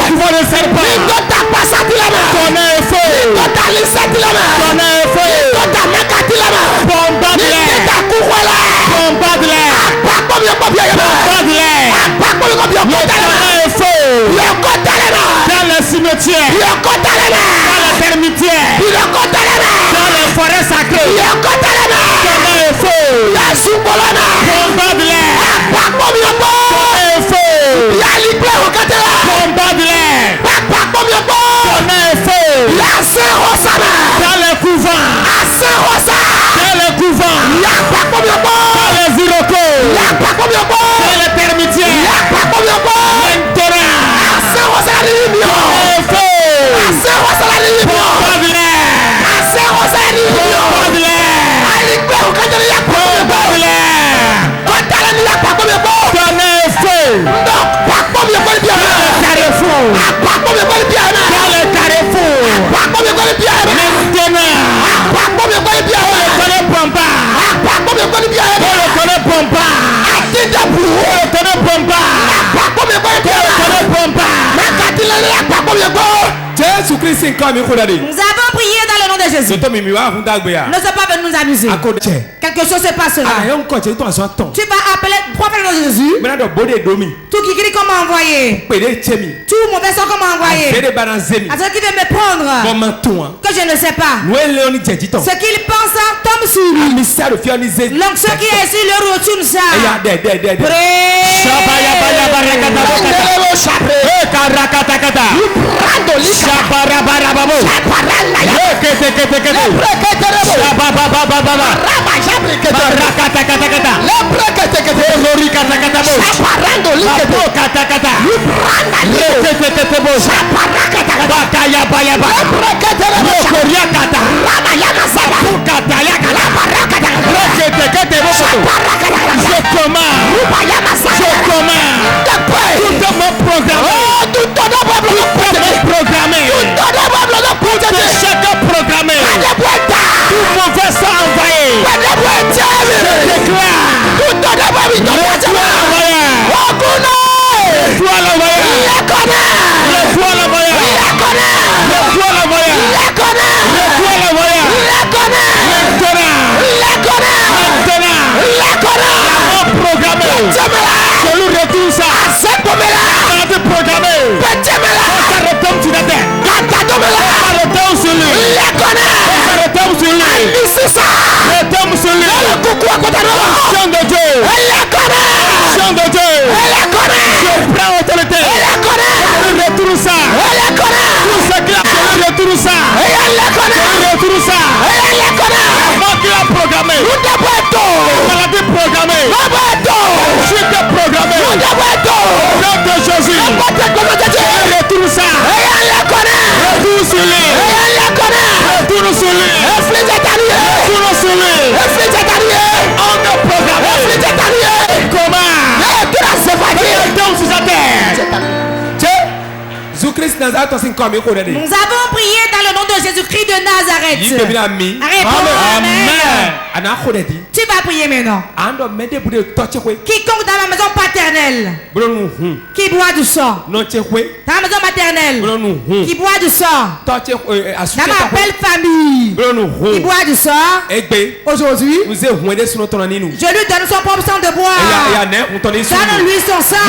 couvents de serpents, ton feu, dans les cimetières, dans les termitières, dans les forêts sacrées, dans les couvents, dans les irocos, dans les termitières, Nous avons prié dans le nom de Jésus. Nous ne sommes pas venus nous amuser. Quelque chose se passera. Tu vas appeler 3 frères de Jésus. Tout qui crie comme envoyé. Tout mauvais son comme envoyé. À ceux qui veulent me prendre. Que je ne sais pas. Ce qu'ils pensent tombe tombe sur lui. L'onction qui est sur le retourne ça. Nous avons prié dans le nom de Jésus-Christ de Nazareth. Amen. Tu vas prier maintenant. Quiconque dans ma maison paternelle qui boit du sang, dans ma maison maternelle qui boit du sang, dans ma belle famille qui boit du sang, aujourd'hui, je lui donne son propre sang de boire. Donne-lui son sang.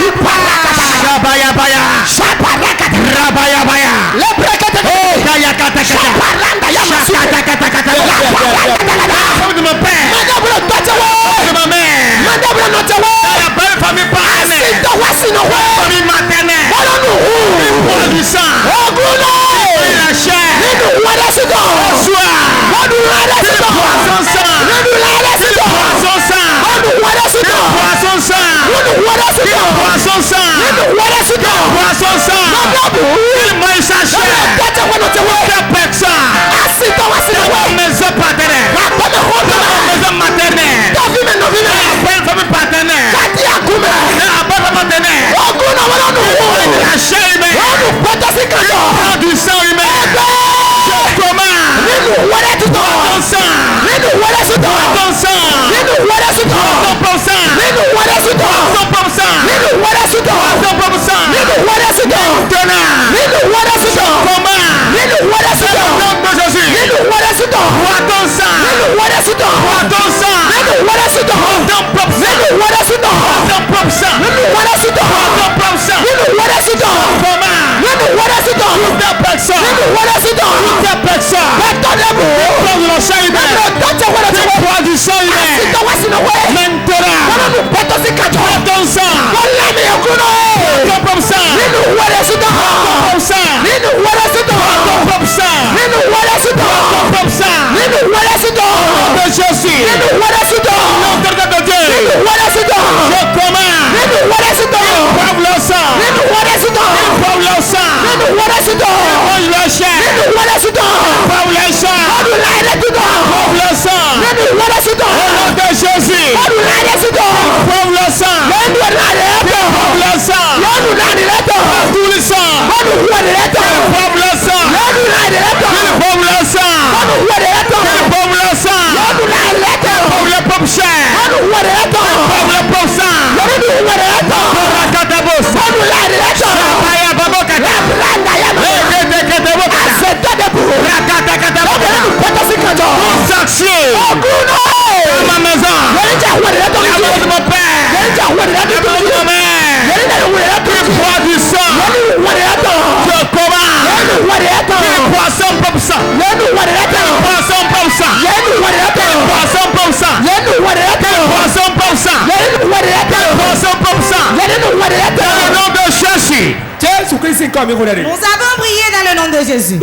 prié dans le nom de Jésus.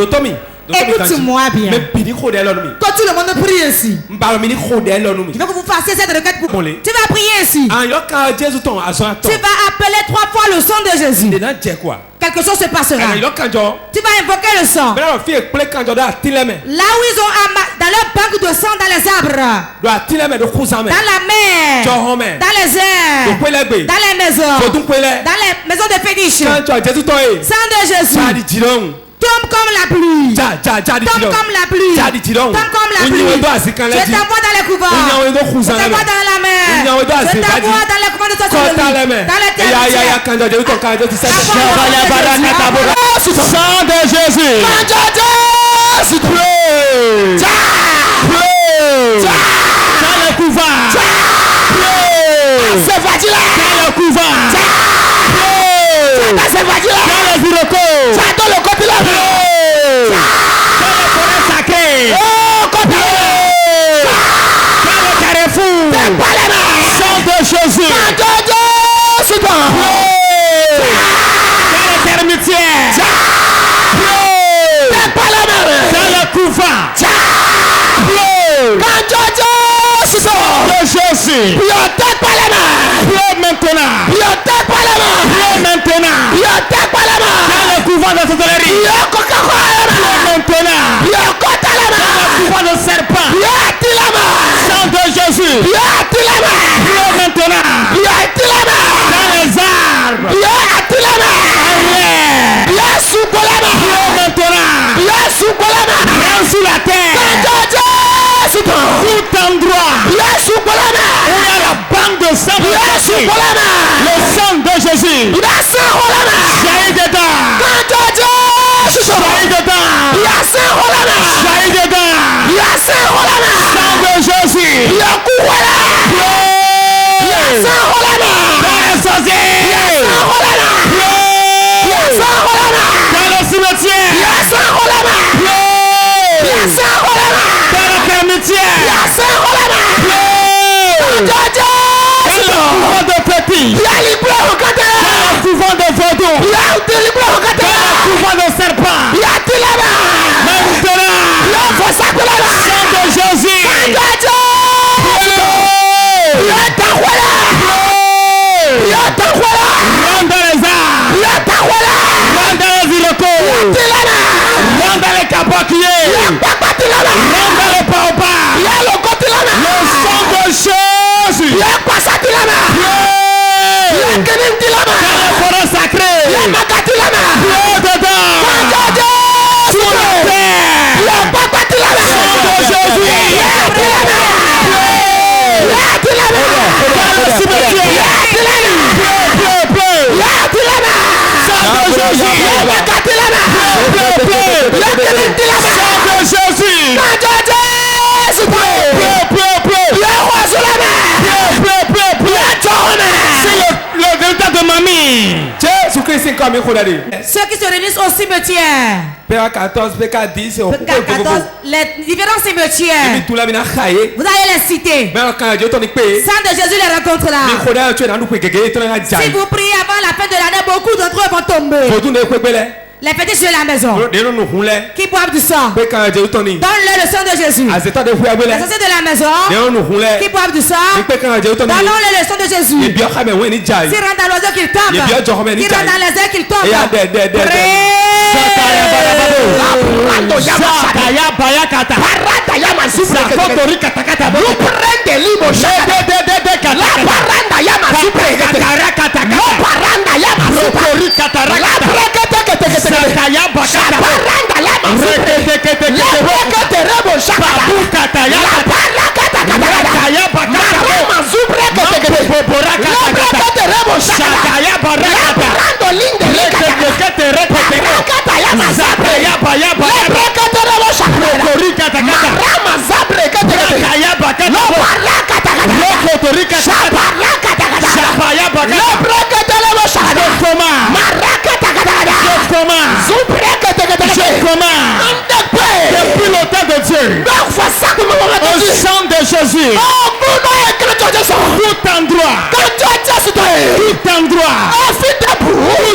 Écoute-moi bien. Quand tout le monde prie ainsi, il faut que vous fassiez cette requête pour... Tu vas prier ainsi. Tu vas appeler 3 fois le sang de Jésus. Quelque chose se passera. Tu vas invoquer le sang. Là où ils ont dans leur banque de sang, dans les arbres, dans la mer, dans les airs, dans les maisons de fétiche. Sang de Jésus. Tombe comme la pluie. Tombe comme la pluie. Tombe comme la pluie. Je t'envoie dans les couverts. Je t'envoie dans la mer. Je t'envoie dans les couverts de ta soeur. Dans les terres. Sang de Jésus. S'il te plaît. Dans le couvent. C'est facile. Dans le couvent. C'est facile. Dans le bureau. Dans le côté là. Dans le forêt sacré. Dans le carrefour. Sang de Jésus. Dans le termitière. Dans le couvent. De Jésus. Prions maintenant. Prions maintenant. Dans le couvent de sorcellerie. Prions maintenant. Dans le couvent de serpent. Sang de Jésus. Prions maintenant. Dans les arbres. Prions maintenant. Rien sous la terre. Tout endroit où il y a la banque de sang de Jésus, le sang de Jésus jaillit dedans, jaillit dedans, jaillit dedans, sang de Jésus, dans les sorciers, dans le cimetière, dans le termitière, dans le couvent de petit, dans le couvent de vaudou, dans le couvent de serpent, maintenant, sang de Jésus, rentre dans les arbres, rentre dans les irocos, rentre dans les capaculiers, rentre dans les baobabs, le sang de Jésus, dans les forêts sacrées, dedans, sur la terre, sang de Jésus, dans le cimetière, sang de Jésus, c'est le véritable de mamie. Ceux qui se réunissent au cimetière. PA14, PK10, les différents cimetières. Vous allez les citer. Sang de Jésus les rencontre là. Si vous priez avant la fin de l'année, beaucoup d'entre eux vont tomber. Les petits sur la maison qui boivent du sang, donne-leur le sang de Jésus. Les associés de la maison qui boivent du sang, donne-leur le sang de Jésus. S'ils rentrent dans l'oiseau qu'ils tombent, s'ils rentrent dans les airs qu'ils tombent, depuis le temps de Dieu, au sang de Jésus, tout endroit, tout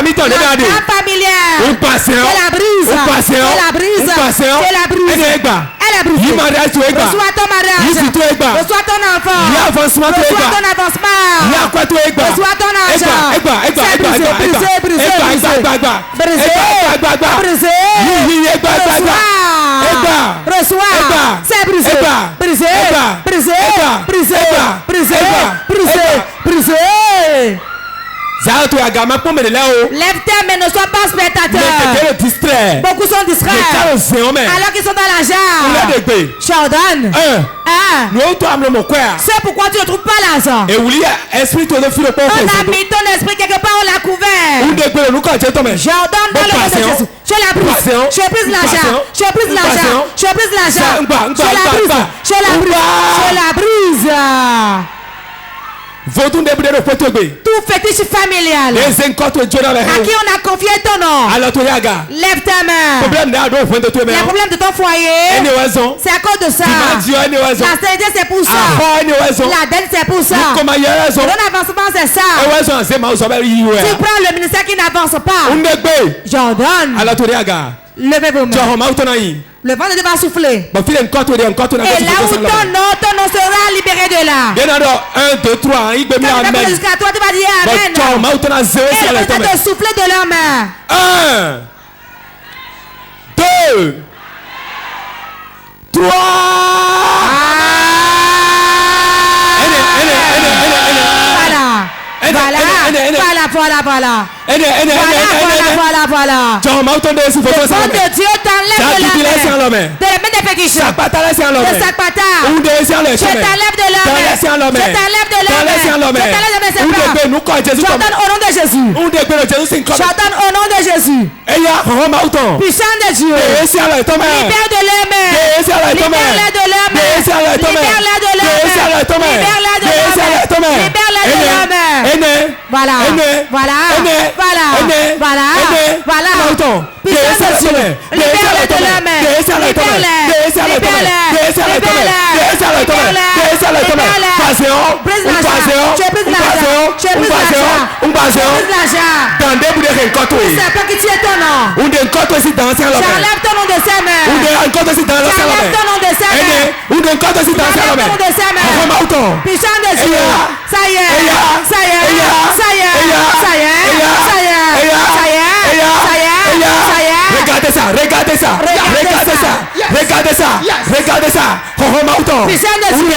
famille ton familiale. Un patient. C'est la brise. Un patient. C'est la brise. Un patient. C'est la brise. Elle est brisée. Il mariage tu es Reçois ton mariage. Reçois ton enfant. Il y a avancement tu es Reçois ton avancement. Il y a quoi tu es Reçois ton argent. Reçois. C'est brisé. Brisé. Lève-toi mais ne sois pas spectateur. Beaucoup sont distraits alors qu'ils sont dans la jarre. Jordan. C'est pourquoi tu ne trouves pas l'argent. On a mis ton esprit quelque part, on l'a couvert. Jordan dans le nom de Jésus. Je la brise. Je brise l'argent. Je brise l'argent. Je brise l'argent. Je la brise. Je la brise. Je la brise. Tout fétiche familial à qui on a confié ton nom. Lève ta main. Le problème de ton foyer, c'est à cause de ça. La stérilité, c'est pour ça. La dette, c'est pour ça. Ton avancement, c'est ça. Tu prends le ministère qui n'avance pas. Jordan, levez vos mains. Le vent de Dieu va souffler. Et là où ton nom sera libéré de là. 1, 2, 3. Jusqu'à toi, tu vas dire Amen. Et le vent va te souffler de leurs mains. 1, 2, 3. Voilà. Le vent de Dieu t'enlève de la main. De la main des pécheurs. De Sakpata. Je t'enlève de la main. Je t'enlève de la main. Jordan au nom de Jésus. Jordan au nom de Jésus. Puissant de Dieu. Libère de leur main. Libère-les de leur main. Libère-les de leur main. Libère-les de leur main. Voilà. Puissant de Dieu. Libère-les de leur main. J'enlève ton nom de ses mains. J'enlève ton nom de ses mains. Puissant de Dieu. Ça y est. Regardez ça. Puissant de Dieu.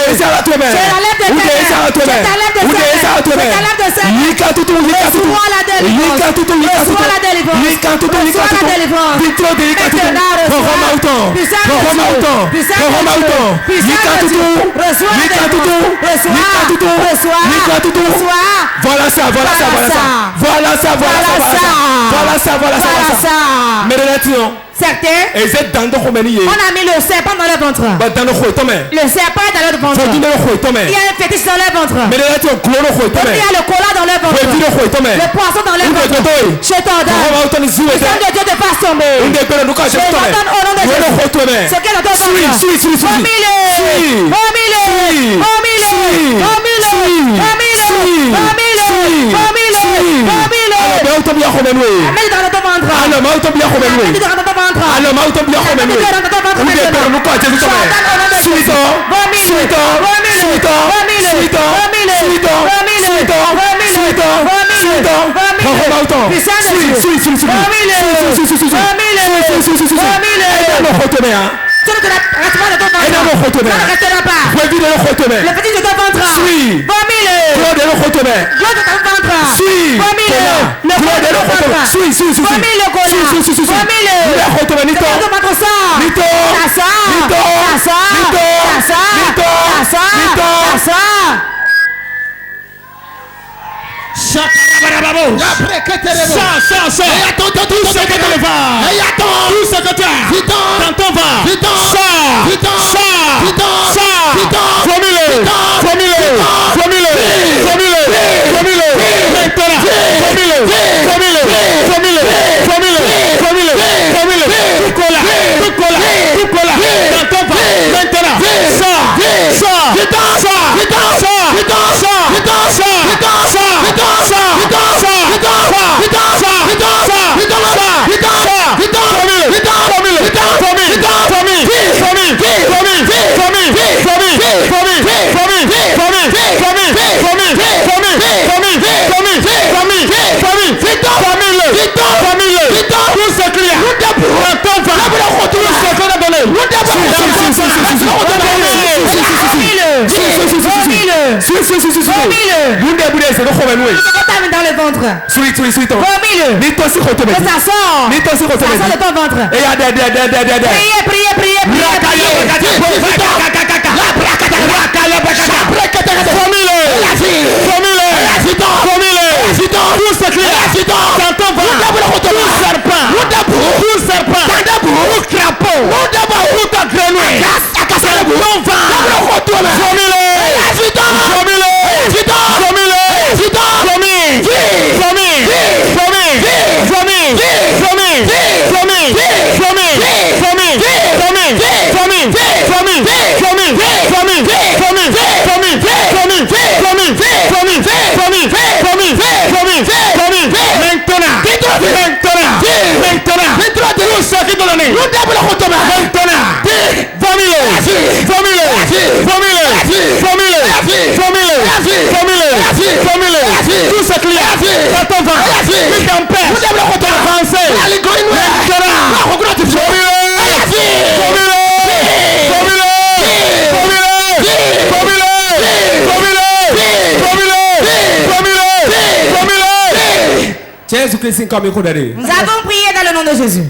Voilà ça. Certains, on a mis le serpent dans leur ventre. Le serpent est dans leur ventre. Il y a un fétiche dans leur ventre. Il y a le cola dans leur ventre. Le poisson dans leur ventre. Je t'ordonne. Le sang de Dieu te fasse tomber. Je t'ordonne au nom de Jésus. Ce qu'est dans ton ventre. Formule. Tout c'est clair. Dans le ventre. Sweet. Vomile. Que ça sort. Ça sort de ton ventre. Priez. Nous avons prié dans le nom de Jésus.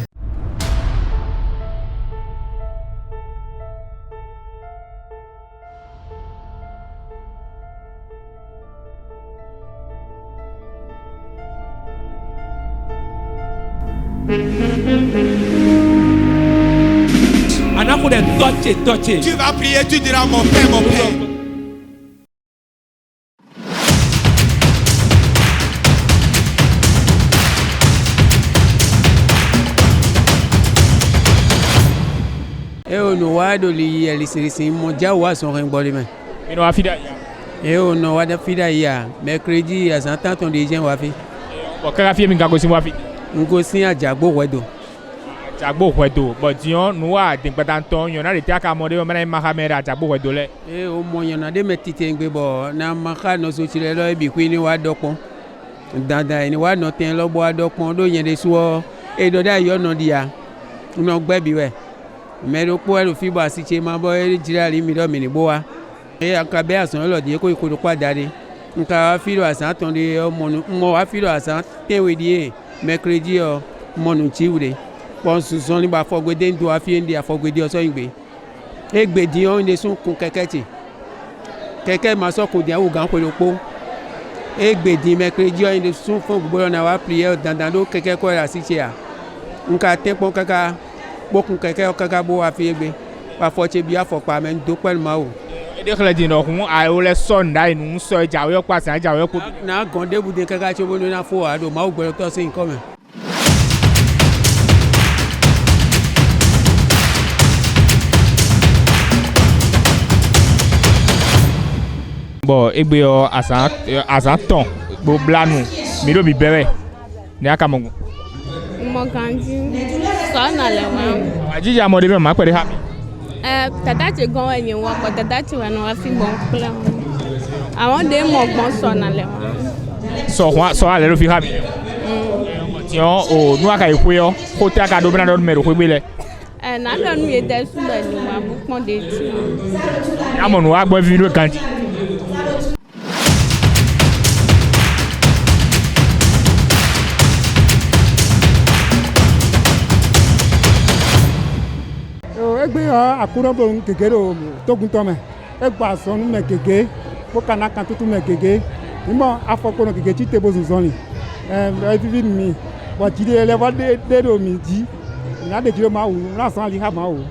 Tu vas prier, tu diras mon Père, mon Père. No wado li elisirisi moja wa son ringboli men. Ino afida ya. No wada fida ya. Mercredi à 100 ans ton déjà wa fi. Bo kara fi mi ka go si wa fi. Ngo sin ajagbo wedo. Ajagbo wedo. Bo dion no wa de gbadanton yon na de tia ka mode mo na mahamera ajagbo wedo le. O mo yon na de metite ngbe bo na maka no so chire lo bi kwini wa dokpon. Dada ni wa no ten lo bo adokpon do yen de so e do da yo no dia. No gbe bi we. Mero po elo fi ba si che ma bo e jira ri mi do mi ni bo wa e akabe asan lo di ko ikodo pada de nka fi lo asan ton de mo wa fi lo asan tewe di mercredi o mo nu chi wude pon susun ni ba fogbede ndo afi ndi afogbede o so ngbe egbe di o nde sun kun keke ma so ko di awu gan ko lo po egbe di mercredi o nde sun fun gboro na wa prier dandan do keke ko ra si che a nka tempo kaka bokun keke okaka bo afiegbe pa foche bi afopa men do pel ma o e de kle di no kun a o le sunday nu so jawe pa san jawe ko na gonde bu de kaka chobo no na fo ado ma o gbero to sin come bo egbe o asan ton bo blanu mi do bi bere ni aka mo Mokanji sona le wa ajija mo de be ma pere ha tata ti gan eyin wa ko tata ti wa no wa fi bon plan àwọn de mo gbon sona le wa so ale lo fi ha mi ti o nu aka ikwe o ko ti aka do bena do me ro ko gbe le na lo nu ye de su le ni wa bu pon de ti ya mo nu wa gbo video kanji egbe akuro bo kekero togun to me egba so nu me keke bo kana kan tutu me keke imo afoko no keke ti tebo zunzoni vivi mi bo jide ele wa de do mi ji na de jiro ma wu na san li ha ma wu